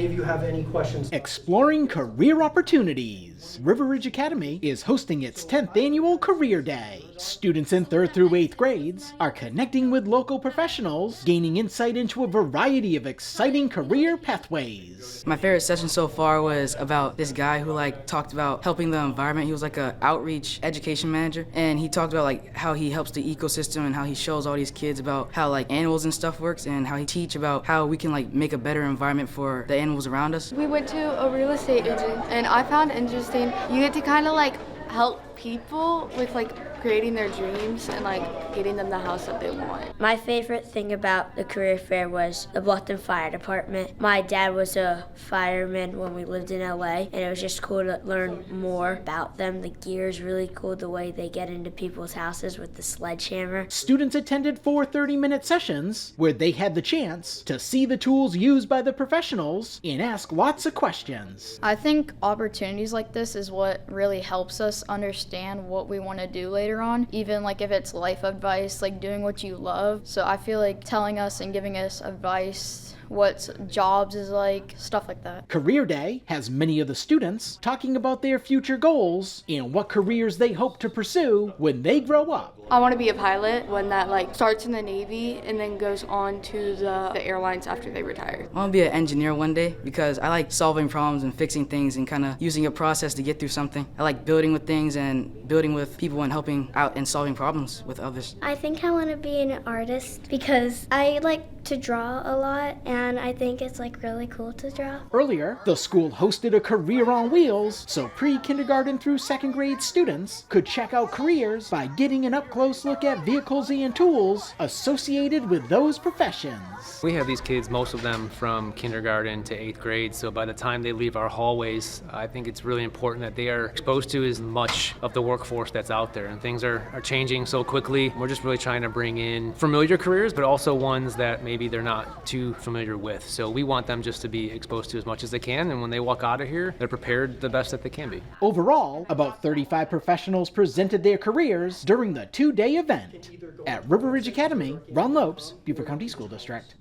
of you have any questions? Exploring career opportunities. River Ridge Academy is hosting its 10th annual Career Day. Students in 3rd through 8th grades are connecting with local professionals, gaining insight into a variety of exciting career pathways. My favorite session so far was about this guy who talked about helping the environment. He was like an outreach education manager, and he talked about how he helps the ecosystem and how he shows all these kids about how animals and stuff works, and how he teach about how we can make a better environment for the animals around us. We went to a real estate agent, and I found interesting you get to kind of help people with creating their dreams and getting them the house that they want. My favorite thing about the career fair was the Bluffton Fire Department. My dad was a fireman when we lived in LA, and it was just cool to learn more about them. The gear is really cool, the way they get into people's houses with the sledgehammer. Students attended 4 30-minute sessions where they had the chance to see the tools used by the professionals and ask lots of questions. I think opportunities like this is what really helps us understand what we want to do later on, even if it's life advice, doing what you love. So I feel telling us and giving us advice, what jobs is stuff like that. Career Day has many of the students talking about their future goals and what careers they hope to pursue when they grow up. I want to be a pilot, one that starts in the Navy and then goes on to the airlines after they retire. I want to be an engineer one day because I like solving problems and fixing things and kind of using a process to get through something. I like building with things and building with people and helping out and solving problems with others. I think I want to be an artist because I like to draw a lot, and I think it's really cool to draw. Earlier, the school hosted a career on wheels so pre-kindergarten through 2nd grade students could check out careers by getting an up-close look at vehicles and tools associated with those professions. We have these kids, most of them from kindergarten to 8th grade, so by the time they leave our hallways, I think it's really important that they are exposed to as much of the workforce that's out there, and things are changing so quickly. We're just really trying to bring in familiar careers, but also ones that maybe they're not too familiar with. So we want them just to be exposed to as much as they can, and when they walk out of here, they're prepared the best that they can be. Overall, about 35 professionals presented their careers during the 2-day event at River Ridge Academy. Ron Lopes, Beaufort County School District.